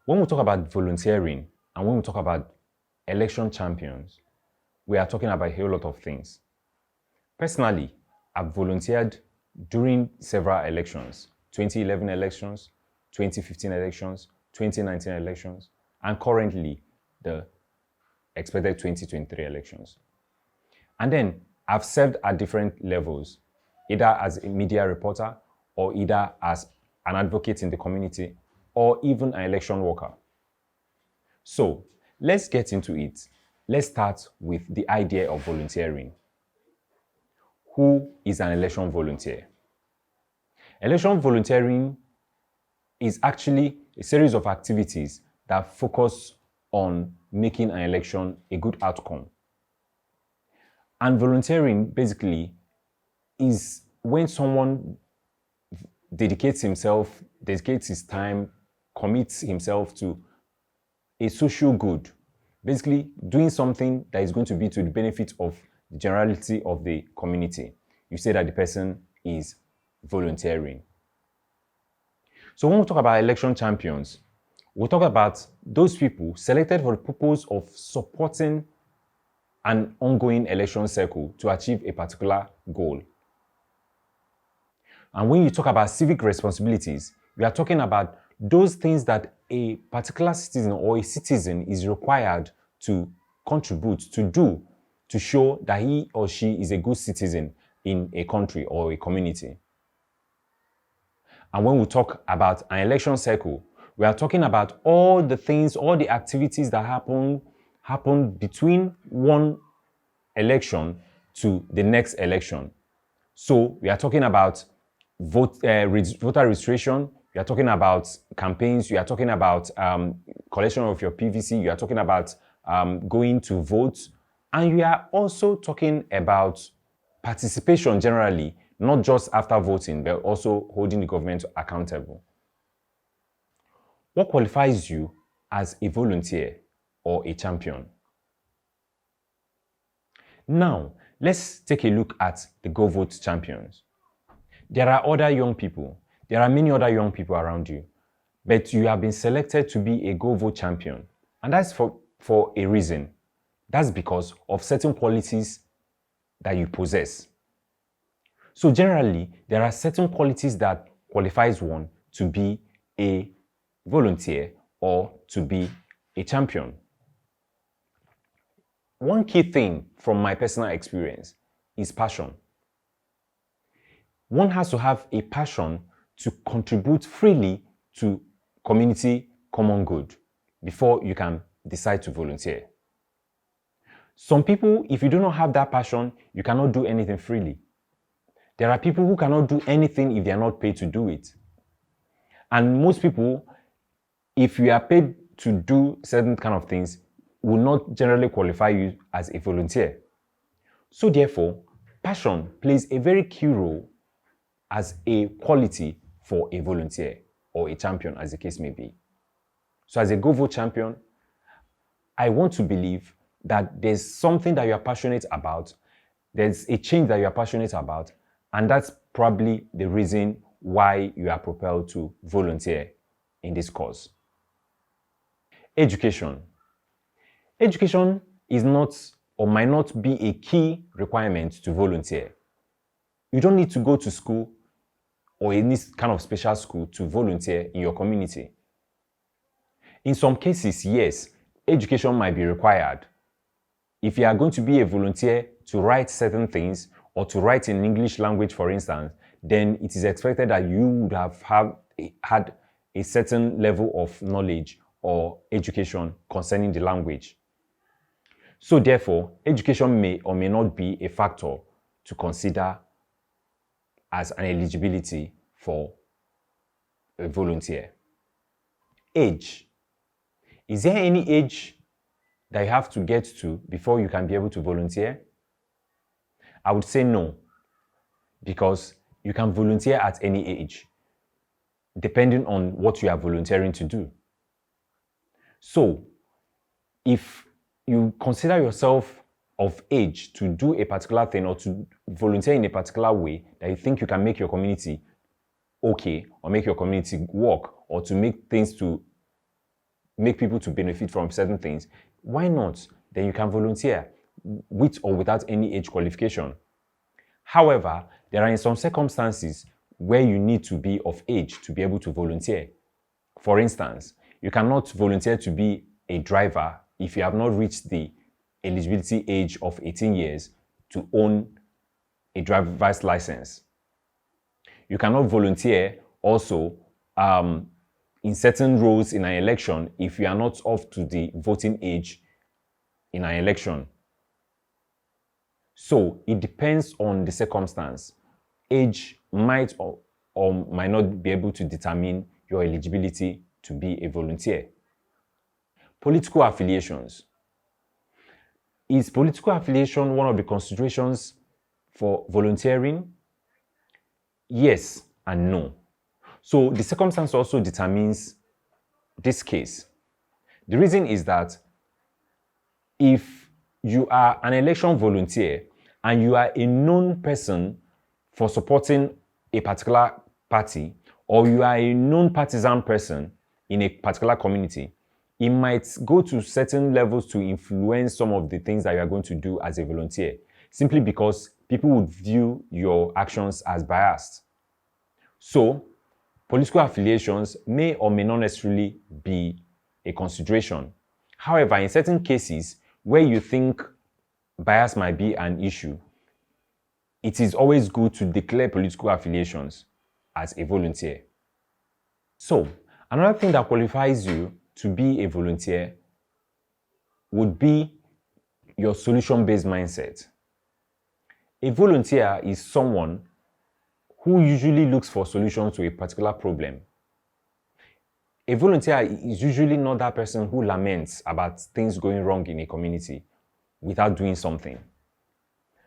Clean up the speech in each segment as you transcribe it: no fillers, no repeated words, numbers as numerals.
When we talk about volunteering and when we talk about election champions, we are talking about a whole lot of things. Personally, I've volunteered during several elections, 2011 elections, 2015 elections, 2019 elections, and currently the expected 2023 elections. And then I've served at different levels, either as a media reporter or either as an advocate in the community or even an election worker. So let's get into it. Let's start with the idea of volunteering. Who is an election volunteer? Election volunteering is actually a series of activities that focus on making an election a good outcome. And volunteering basically is when someone dedicates his time, commits himself to a social good, basically doing something that is going to be to the benefit of the generality of the community. You say that the person is volunteering. So when we talk about election champions, we'll talk about those people selected for the purpose of supporting an ongoing election cycle to achieve a particular goal. And when you talk about civic responsibilities, we are talking about those things that a particular citizen or a citizen is required to contribute, to do, to show that he or she is a good citizen in a country or a community. And when we talk about an election cycle, we are talking about all the things, all the activities that happen between one election to the next election. So we are talking about voter registration, we are talking about campaigns, we are talking about collection of your PVC, you are talking about going to vote, and we are also talking about participation generally, not just after voting, but also holding the government accountable. What qualifies you as a volunteer or a champion? Now, let's take a look at the Go Vote champions. There are other young people. There are many other young people around you, but you have been selected to be a Go Vote champion. And that's for a reason. That's because of certain qualities that you possess. So generally, there are certain qualities that qualifies one to be a volunteer or to be a champion. One key thing from my personal experience is passion. One has to have a passion to contribute freely to community common good before you can decide to volunteer. Some people, if you do not have that passion, you cannot do anything freely. There are people who cannot do anything if they are not paid to do it. And most people, if you are paid to do certain kind of things, will not generally qualify you as a volunteer. So therefore, passion plays a very key role as a quality for a volunteer or a champion, as the case may be. So as a Go Vote champion, I want to believe that there's something that you are passionate about, there's a change that you are passionate about, and that's probably the reason why you are propelled to volunteer in this cause. Education. Education is not or might not be a key requirement to volunteer. You don't need to go to school or any kind of special school to volunteer in your community. In some cases, yes, education might be required. If you are going to be a volunteer to write certain things or to write in English language, for instance, then it is expected that you would have had a certain level of knowledge or education concerning the language. So therefore, education may or may not be a factor to consider as an eligibility for a volunteer. Age. Is there any age that you have to get to before you can be able to volunteer? I would say no, because you can volunteer at any age, depending on what you are volunteering to do. So, if you consider yourself of age to do a particular thing or to volunteer in a particular way that you think you can make your community okay or make your community work or to make things to make people to benefit from certain things, why not? Then you can volunteer with or without any age qualification. However, there are in some circumstances where you need to be of age to be able to volunteer. For instance, you cannot volunteer to be a driver if you have not reached the eligibility age of 18 years to own a driver's license. You cannot volunteer also in certain roles in an election if you are not up to the voting age in an election. So it depends on the circumstance. Age might or might not be able to determine your eligibility to be a volunteer. Political affiliations. Is political affiliation one of the considerations for volunteering? Yes and no. So the circumstance also determines this case. The reason is that if you are an election volunteer and you are a known person for supporting a particular party, or you are a known partisan person in a particular community, it might go to certain levels to influence some of the things that you are going to do as a volunteer, simply because people would view your actions as biased. So, political affiliations may or may not necessarily be a consideration. However, in certain cases where you think bias might be an issue, it is always good to declare political affiliations as a volunteer. So, another thing that qualifies you to be a volunteer would be your solution-based mindset. A volunteer is someone who usually looks for solutions to a particular problem. A volunteer is usually not that person who laments about things going wrong in a community without doing something.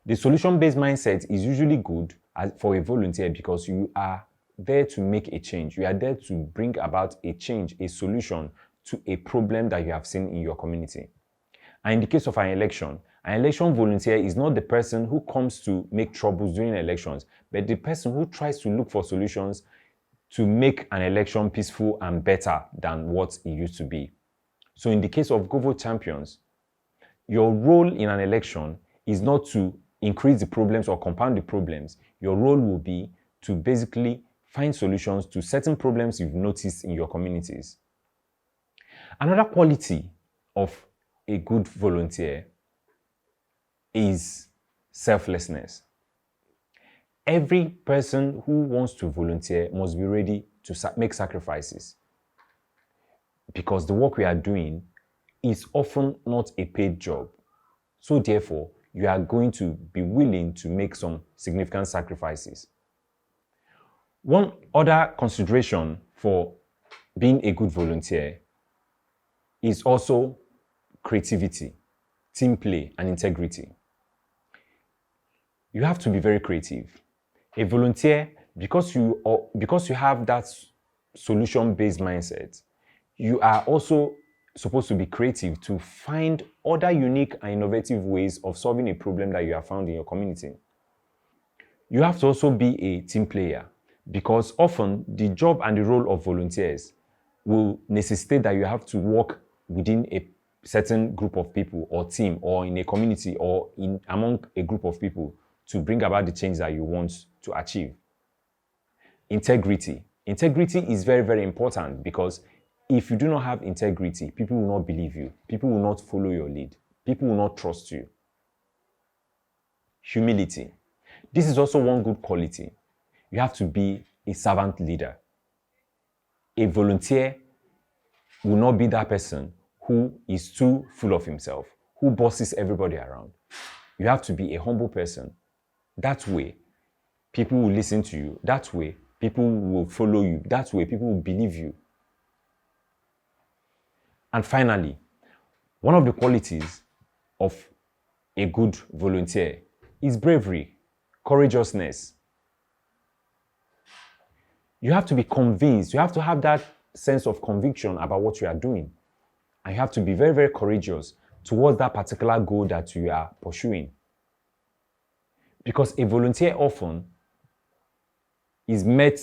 The solution-based mindset is usually good for a volunteer because you are there to make a change. You are there to bring about a change, a solution to a problem that you have seen in your community. And in the case of an election volunteer is not the person who comes to make troubles during elections, but the person who tries to look for solutions to make an election peaceful and better than what it used to be. So in the case of GoVote Champions, your role in an election is not to increase the problems or compound the problems. Your role will be to basically find solutions to certain problems you've noticed in your communities. Another quality of a good volunteer is selflessness. Every person who wants to volunteer must be ready to make sacrifices, because the work we are doing is often not a paid job. So therefore, you are going to be willing to make some significant sacrifices. One other consideration for being a good volunteer is also creativity, team play, and integrity. You have to be very creative. A volunteer, because you have that solution-based mindset, you are also supposed to be creative to find other unique and innovative ways of solving a problem that you have found in your community. You have to also be a team player, because often the job and the role of volunteers will necessitate that you have to work within a certain group of people or team, or in a community, or among a group of people to bring about the change that you want to achieve. Integrity. Integrity is very, very important, because if you do not have integrity, people will not believe you. People will not follow your lead. People will not trust you. Humility. This is also one good quality. You have to be a servant leader. A volunteer will not be that person who is too full of himself, who bosses everybody around. You have to be a humble person. That way, people will listen to you. That way, people will follow you. That way, people will believe you. And finally, one of the qualities of a good volunteer is bravery, courageousness. You have to be convinced. You have to have that sense of conviction about what you are doing. And you have to be very, very courageous towards that particular goal that you are pursuing. Because a volunteer often is met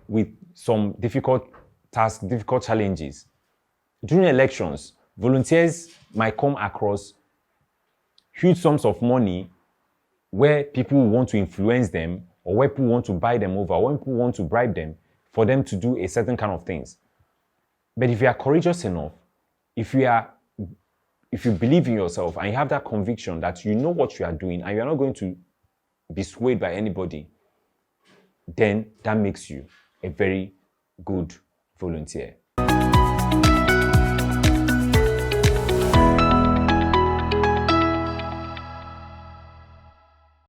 with some difficult tasks, difficult challenges. during elections, volunteers might come across huge sums of money where people want to influence them, or where people want to buy them over, or when people want to bribe them for them to do a certain kind of things. But if you are courageous enough, if you believe in yourself and you have that conviction that you know what you are doing and you are not going to be swayed by anybody, then that makes you a very good volunteer.